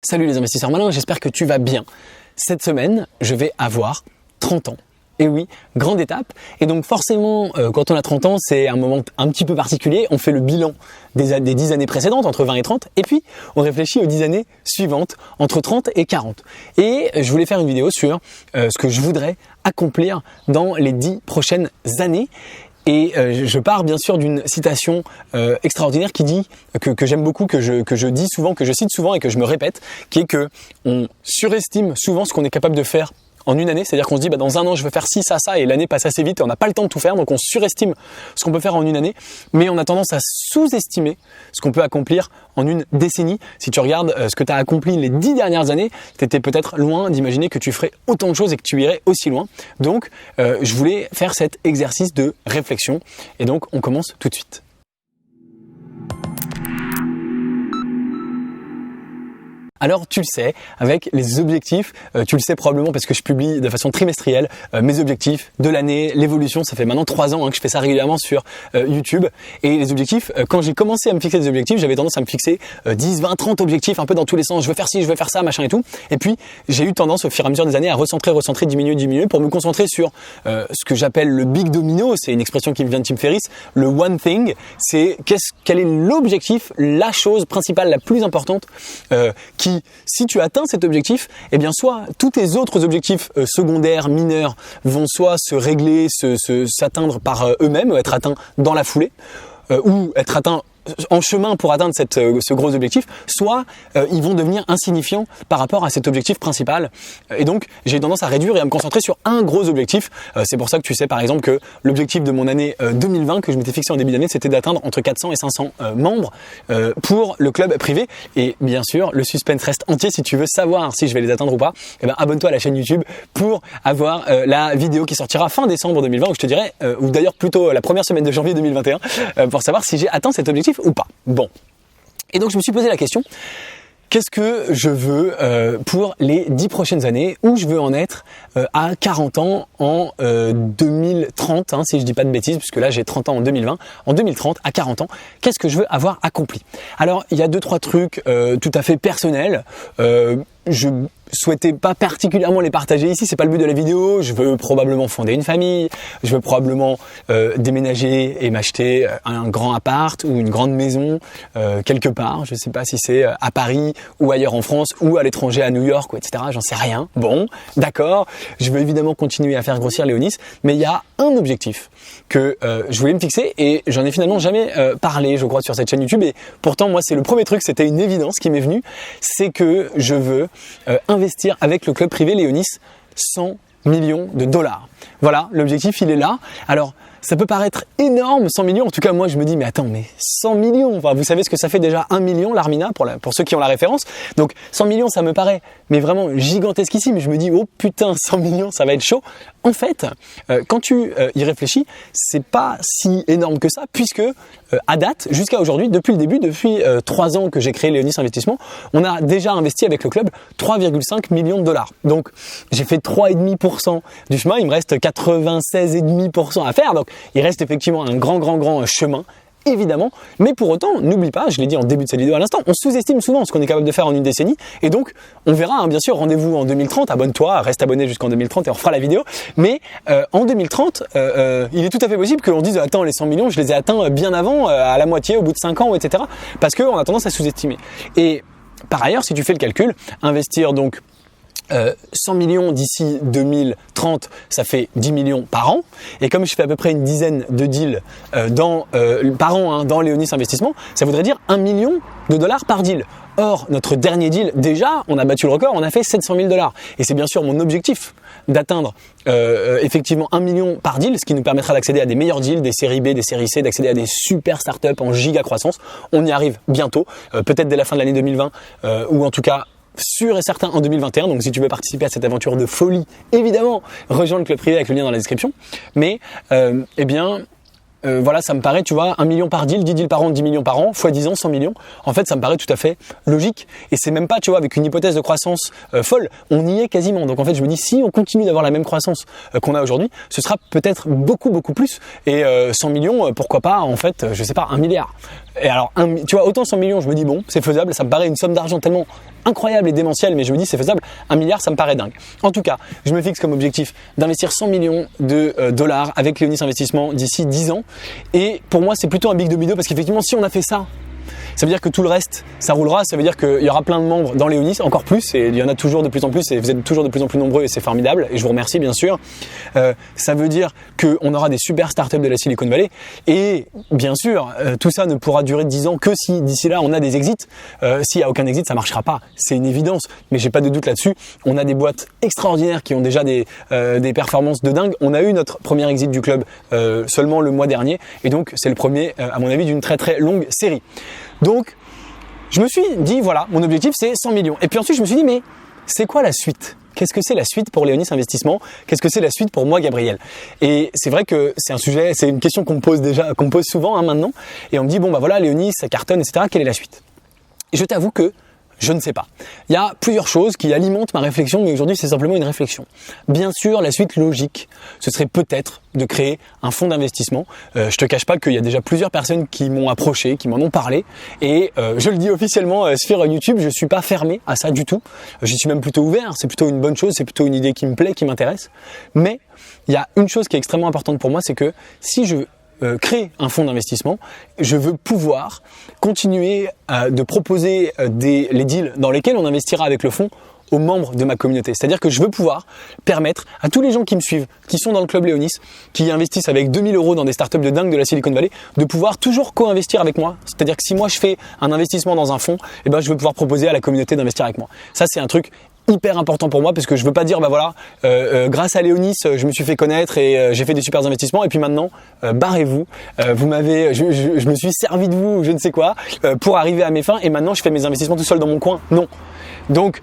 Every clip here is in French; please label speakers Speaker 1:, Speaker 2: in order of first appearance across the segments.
Speaker 1: Salut les investisseurs malins, j'espère que tu vas bien. Cette semaine, je vais avoir 30 ans. Et oui, grande étape. Et donc forcément, quand on a 30 ans, c'est un moment un petit peu particulier. On fait le bilan des 10 années précédentes, entre 20 et 30. Et puis, on réfléchit aux 10 années suivantes, entre 30 et 40. Et je voulais faire une vidéo sur ce que je voudrais accomplir dans les 10 prochaines années. Et je pars bien sûr d'une citation extraordinaire qui dit, que j'aime beaucoup, que je dis souvent, que je cite souvent et que je me répète, qui est que on surestime souvent ce qu'on est capable de faire en une année. C'est-à-dire qu'on se dit dans un an je veux faire ci, ça, et l'année passe assez vite et on n'a pas le temps de tout faire, donc on surestime ce qu'on peut faire en une année, mais on a tendance à sous-estimer ce qu'on peut accomplir en une décennie. Si tu regardes ce que tu as accompli les 10 dernières années, tu étais peut-être loin d'imaginer que tu ferais autant de choses et que tu irais aussi loin. Donc je voulais faire cet exercice de réflexion et donc on commence tout de suite. Alors tu le sais, avec les objectifs, tu le sais probablement parce que je publie de façon trimestrielle mes objectifs de l'année, l'évolution. Ça fait maintenant 3 ans que je fais ça régulièrement sur YouTube. Et les objectifs, quand j'ai commencé à me fixer des objectifs, j'avais tendance à me fixer 10, 20, 30 objectifs un peu dans tous les sens. Je veux faire ci, je veux faire ça, machin et tout. Et puis j'ai eu tendance au fur et à mesure des années à recentrer, diminuer pour me concentrer sur ce que j'appelle le big domino. C'est une expression qui me vient de Tim Ferriss. Le one thing, c'est quel est l'objectif, la chose principale, la plus importante si tu atteins cet objectif, eh bien soit tous tes autres objectifs secondaires, mineurs, vont soit se régler, s'atteindre par eux-mêmes, être atteints dans la foulée, ou être atteints en chemin pour atteindre ce gros objectif, soit ils vont devenir insignifiants par rapport à cet objectif principal. Et donc, j'ai tendance à réduire et à me concentrer sur un gros objectif. C'est pour ça que tu sais par exemple que l'objectif de mon année 2020 que je m'étais fixé en début d'année, c'était d'atteindre entre 400 et 500 membres pour le club privé. Et bien sûr, le suspense reste entier. Si tu veux savoir si je vais les atteindre ou pas, eh ben, abonne-toi à la chaîne YouTube pour avoir la vidéo qui sortira fin décembre 2020 où je te dirai, ou d'ailleurs plutôt la première semaine de janvier 2021, pour savoir si j'ai atteint cet objectif ou pas. Bon. Et donc je me suis posé la question, qu'est-ce que je veux pour les 10 prochaines années, où je veux en être à 40 ans en 2030, si je dis pas de bêtises, puisque là j'ai 30 ans en 2020, en 2030 à 40 ans, qu'est-ce que je veux avoir accompli? Alors il y a 2-3 trucs tout à fait personnels, je souhaitais pas particulièrement les partager ici, c'est pas le but de la vidéo. Je veux probablement fonder une famille, je veux probablement déménager et m'acheter un grand appart ou une grande maison quelque part. Je sais pas si c'est à Paris ou ailleurs en France ou à l'étranger, à New York, ou etc. J'en sais rien. Bon, d'accord. Je veux évidemment continuer à faire grossir Léonis, mais il y a un objectif que je voulais me fixer et j'en ai finalement jamais parlé, je crois, sur cette chaîne YouTube. Et pourtant, moi, c'est le premier truc, c'était une évidence qui m'est venue, c'est que je veux investir avec le club privé Léonis 100 millions de dollars. Voilà, l'objectif il est là. Alors ça peut paraître énorme, 100 millions. En tout cas, moi, je me dis, mais attends, mais 100 millions. Enfin, vous savez ce que ça fait déjà 1 million, l'Armina, pour ceux qui ont la référence. Donc, 100 millions, ça me paraît, mais vraiment gigantesque ici. Mais je me dis, oh putain, 100 millions, ça va être chaud. En fait, quand tu y réfléchis, c'est pas si énorme que ça, puisque à date, jusqu'à aujourd'hui, depuis le début, depuis 3 ans que j'ai créé Léonis Investissement, on a déjà investi avec le club 3,5 millions de dollars. Donc, j'ai fait 3,5% du chemin. Il me reste 96,5% à faire. Donc, il reste effectivement un grand chemin, évidemment. Mais pour autant, n'oublie pas, je l'ai dit en début de cette vidéo à l'instant, on sous-estime souvent ce qu'on est capable de faire en une décennie. Et donc, on verra, bien sûr, rendez-vous en 2030. Abonne-toi, reste abonné jusqu'en 2030 et on refera la vidéo. Mais en 2030, il est tout à fait possible que l'on dise, attends, les 100 millions, je les ai atteints bien avant, à la moitié, au bout de 5 ans, etc. Parce qu'on a tendance à sous-estimer. Et par ailleurs, si tu fais le calcul, investir donc 100 millions d'ici 2030, ça fait 10 millions par an. Et comme je fais à peu près une dizaine de deals par an dans Léonis Investissement, ça voudrait dire 1 million de dollars par deal. Or, notre dernier deal, déjà, on a battu le record, on a fait 700 000 dollars. Et c'est bien sûr mon objectif d'atteindre effectivement 1 million par deal, ce qui nous permettra d'accéder à des meilleurs deals, des séries B, des séries C, d'accéder à des super startups en giga croissance. On y arrive bientôt, peut-être dès la fin de l'année 2020, ou en tout cas sûr et certain en 2021. Donc si tu veux participer à cette aventure de folie, évidemment, rejoins le club privé avec le lien dans la description. Mais voilà, ça me paraît, tu vois, 1 million par deal, 10 deals par an, 10 millions par an, fois 10 ans, 100 millions. En fait, ça me paraît tout à fait logique. Et c'est même pas, tu vois, avec une hypothèse de croissance folle, on y est quasiment. Donc en fait, je me dis, si on continue d'avoir la même croissance qu'on a aujourd'hui, ce sera peut-être beaucoup plus. Et 100 millions, pourquoi pas, en fait, je sais pas, 1 milliard. Et alors, tu vois, autant 100 millions, je me dis bon, c'est faisable, ça me paraît une somme d'argent tellement incroyable et démentielle, mais je me dis c'est faisable. 1 milliard, ça me paraît dingue. En tout cas, je me fixe comme objectif d'investir 100 millions de dollars avec Léonis Investissement d'ici 10 ans. Et pour moi, c'est plutôt un big domino parce qu'effectivement, si on a fait ça, ça veut dire que tout le reste, ça roulera. Ça veut dire qu'il y aura plein de membres dans Léonis, encore plus, et il y en a toujours de plus en plus, et vous êtes toujours de plus en plus nombreux, et c'est formidable, et je vous remercie bien sûr. Ça veut dire qu'on aura des super startups de la Silicon Valley, et bien sûr, tout ça ne pourra durer 10 ans que si d'ici là on a des exits. S'il n'y a aucun exit, ça marchera pas, c'est une évidence, mais j'ai pas de doute là-dessus. On a des boîtes extraordinaires qui ont déjà des performances de dingue. On a eu notre premier exit du club seulement le mois dernier, et donc c'est le premier, à mon avis, d'une très très longue série. Donc, je me suis dit, voilà, mon objectif c'est 100 millions. Et puis ensuite, je me suis dit, mais c'est quoi la suite ? Qu'est-ce que c'est la suite pour Léonis Investissement ? Qu'est-ce que c'est la suite pour moi, Gabriel ? Et c'est vrai que c'est un sujet, c'est une question qu'on me pose déjà, qu'on me pose souvent maintenant. Et on me dit, bon bah voilà, Léonis, ça cartonne, etc. Quelle est la suite ? Et je t'avoue que je ne sais pas. Il y a plusieurs choses qui alimentent ma réflexion, mais aujourd'hui c'est simplement une réflexion. Bien sûr, la suite logique, ce serait peut-être de créer un fonds d'investissement. Je te cache pas qu'il y a déjà plusieurs personnes qui m'ont approché, qui m'en ont parlé, et je le dis officiellement sur YouTube, je suis pas fermé à ça du tout. J'y suis même plutôt ouvert. C'est plutôt une bonne chose, c'est plutôt une idée qui me plaît, qui m'intéresse. Mais il y a une chose qui est extrêmement importante pour moi, c'est que si je créer un fonds d'investissement, je veux pouvoir continuer de proposer les deals dans lesquels on investira avec le fonds aux membres de ma communauté. C'est-à-dire que je veux pouvoir permettre à tous les gens qui me suivent, qui sont dans le club Léonis, qui investissent avec 2000 € dans des startups de dingue de la Silicon Valley, de pouvoir toujours co-investir avec moi. C'est-à-dire que si moi je fais un investissement dans un fonds, eh ben je veux pouvoir proposer à la communauté d'investir avec moi. Ça, c'est un truc hyper important pour moi parce que je veux pas dire bah voilà grâce à Léonis je me suis fait connaître et j'ai fait des super investissements et puis maintenant barrez-vous, vous m'avez je me suis servi de vous je ne sais quoi pour arriver à mes fins et maintenant je fais mes investissements tout seul dans mon coin. Non. Donc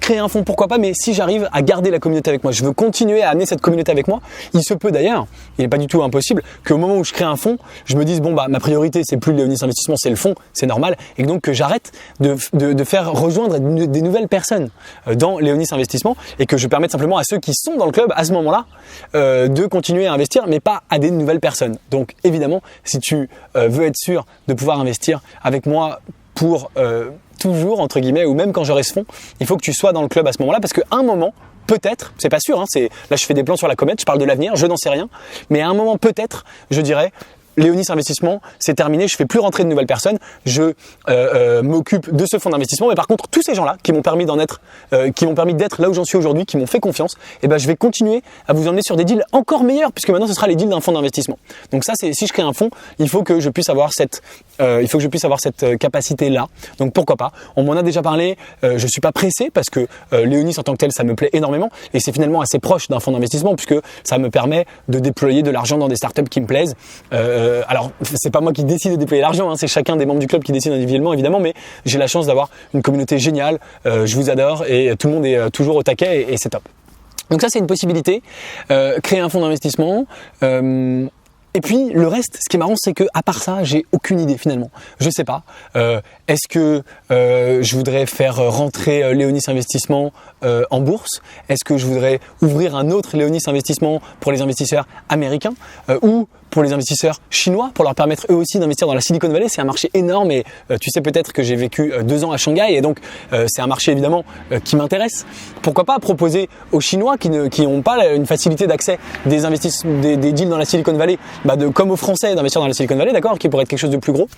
Speaker 1: créer un fonds pourquoi pas, mais si j'arrive à garder la communauté avec moi, je veux continuer à amener cette communauté avec moi. Il se peut d'ailleurs, il n'est pas du tout impossible qu'au moment où je crée un fonds, je me dise bon bah ma priorité c'est plus Léonis Investissement, c'est le fonds, c'est normal, et donc que j'arrête de faire rejoindre des nouvelles personnes dans Léonis Investissement et que je permette simplement à ceux qui sont dans le club à ce moment-là de continuer à investir, mais pas à des nouvelles personnes. Donc évidemment, si tu veux être sûr de pouvoir investir avec moi pour toujours entre guillemets, ou même quand j'aurai ce fonds, il faut que tu sois dans le club à ce moment-là parce qu'à un moment, peut-être, c'est pas sûr, hein, là je fais des plans sur la comète, je parle de l'avenir, je n'en sais rien, mais à un moment peut-être, je dirais, Léonis Investissement, c'est terminé, je fais plus rentrer de nouvelles personnes, je m'occupe de ce fonds d'investissement, mais par contre tous ces gens-là qui m'ont permis d'être là où j'en suis aujourd'hui, qui m'ont fait confiance, et ben je vais continuer à vous emmener sur des deals encore meilleurs, puisque maintenant ce sera les deals d'un fonds d'investissement. Donc ça, c'est si je crée un fonds, il faut que je puisse avoir cette capacité-là. Donc pourquoi pas ? On m'en a déjà parlé, je suis pas pressé parce que Léonis en tant que tel, ça me plaît énormément et c'est finalement assez proche d'un fonds d'investissement puisque ça me permet de déployer de l'argent dans des startups qui me plaisent. Alors, c'est pas moi qui décide de déployer l'argent, hein, c'est chacun des membres du club qui décide individuellement, évidemment, mais j'ai la chance d'avoir une communauté géniale, je vous adore et tout le monde est toujours au taquet et c'est top. Donc ça, c'est une possibilité, créer un fonds d'investissement. Et puis le reste, ce qui est marrant, c'est que à part ça, j'ai aucune idée finalement. Je sais pas. Est-ce que je voudrais faire rentrer Léonis Investissement en bourse ? Est-ce que je voudrais ouvrir un autre Léonis Investissement pour les investisseurs américains ou pour les investisseurs chinois pour leur permettre eux aussi d'investir dans la Silicon Valley? C'est un marché énorme et tu sais peut-être que j'ai vécu 2 ans à Shanghai et donc c'est un marché évidemment qui m'intéresse. Pourquoi pas proposer aux Chinois qui n'ont pas une facilité d'accès des deals dans la Silicon Valley, comme aux Français d'investir dans la Silicon Valley, d'accord, qui pourrait être quelque chose de plus gros,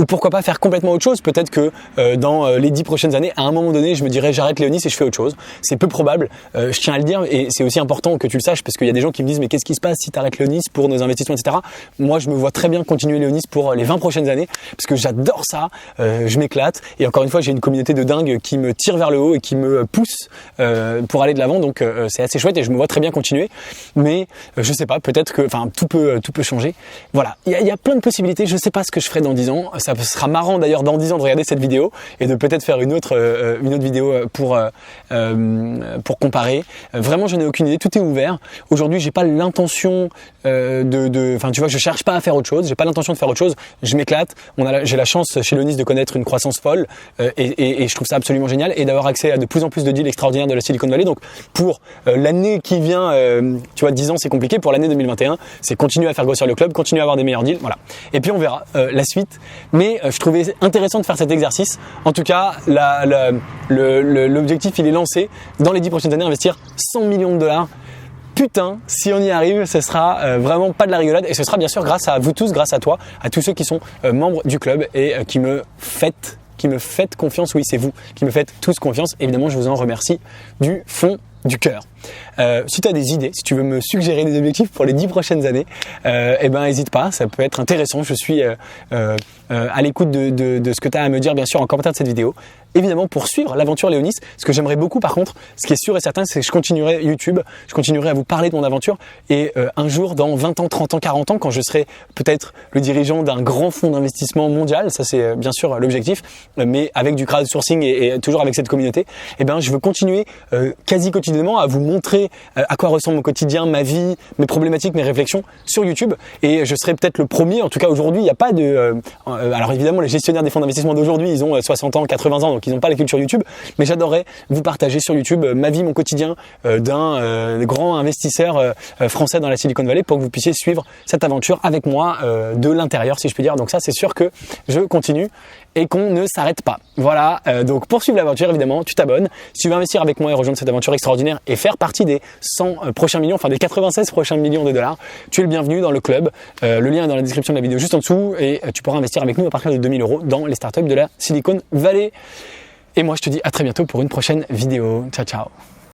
Speaker 1: ou pourquoi pas faire complètement autre chose. Peut-être que dans les 10 prochaines années, à un moment donné, je me dirais j'arrête Léonis et je fais autre chose. C'est peu probable, je tiens à le dire et c'est aussi important que tu le saches parce qu'il y a des gens qui me disent mais qu'est-ce qui se passe si tu arrêtes Léonis pour nos investissements, etc. Moi, je me vois très bien continuer Léonis pour les 20 prochaines années parce que j'adore ça, je m'éclate et encore une fois, j'ai une communauté de dingue qui me tire vers le haut et qui me pousse pour aller de l'avant, donc c'est assez chouette et je me vois très bien continuer, mais je sais pas, peut-être que tout peut changer. Voilà, il y a plein de possibilités, je sais pas ce que je ferai dans 10 ans, ça sera marrant d'ailleurs dans 10 ans de regarder cette vidéo et de peut-être faire une autre vidéo pour comparer. Vraiment, je n'ai aucune idée, tout est ouvert. Aujourd'hui, j'ai pas l'intention de enfin tu vois, je cherche pas à faire autre chose, j'ai pas l'intention de faire autre chose, je m'éclate. J'ai la chance chez Leonis de connaître une croissance folle et je trouve ça absolument génial et d'avoir accès à de plus en plus de deals extraordinaires de la Silicon Valley. Donc pour l'année qui vient, tu vois, 10 ans c'est compliqué. Pour l'année 2021, c'est continuer à faire grossir le club, continuer à avoir des meilleurs deals, voilà. Et puis on verra la suite. Mais je trouvais intéressant de faire cet exercice. En tout cas, l'objectif il est lancé. Dans les 10 prochaines années, investir 100 millions de dollars. Putain, si on y arrive, ce sera vraiment pas de la rigolade et ce sera bien sûr grâce à vous tous, grâce à toi, à tous ceux qui sont membres du club et qui me faites confiance. Oui, c'est vous qui me faites tous confiance. Évidemment, je vous en remercie du fond du cœur. Si tu as des idées, si tu veux me suggérer des objectifs pour les 10 prochaines années, n'hésite pas, ça peut être intéressant. Je suis à l'écoute de ce que tu as à me dire, bien sûr, en commentaire de cette vidéo. Évidemment, pour suivre l'aventure Léonis, ce que j'aimerais beaucoup par contre, ce qui est sûr et certain, c'est que je continuerai YouTube, je continuerai à vous parler de mon aventure et un jour, dans 20 ans, 30 ans, 40 ans, quand je serai peut-être le dirigeant d'un grand fonds d'investissement mondial, ça c'est bien sûr l'objectif, mais avec du crowdsourcing et toujours avec cette communauté, je veux continuer quasi quotidiennement à vous montrer à quoi ressemble mon quotidien, ma vie, mes problématiques, mes réflexions sur YouTube et je serai peut-être le premier, en tout cas aujourd'hui, il n'y a pas de... alors évidemment, les gestionnaires des fonds d'investissement d'aujourd'hui, ils ont 60 ans, 80 ans, donc ils n'ont pas la culture YouTube, mais j'adorerais vous partager sur YouTube ma vie, mon quotidien d'un grand investisseur français dans la Silicon Valley pour que vous puissiez suivre cette aventure avec moi de l'intérieur, si je puis dire. Donc ça, c'est sûr que je continue et qu'on ne s'arrête pas. Voilà, donc pour suivre l'aventure, évidemment, tu t'abonnes. Si tu veux investir avec moi et rejoindre cette aventure extraordinaire et faire partie des 100 prochains millions, enfin des 96 prochains millions de dollars, tu es le bienvenu dans le club. Le lien est dans la description de la vidéo juste en dessous et tu pourras investir avec nous à partir de 2000 € dans les startups de la Silicon Valley. Et moi, je te dis à très bientôt pour une prochaine vidéo. Ciao, ciao.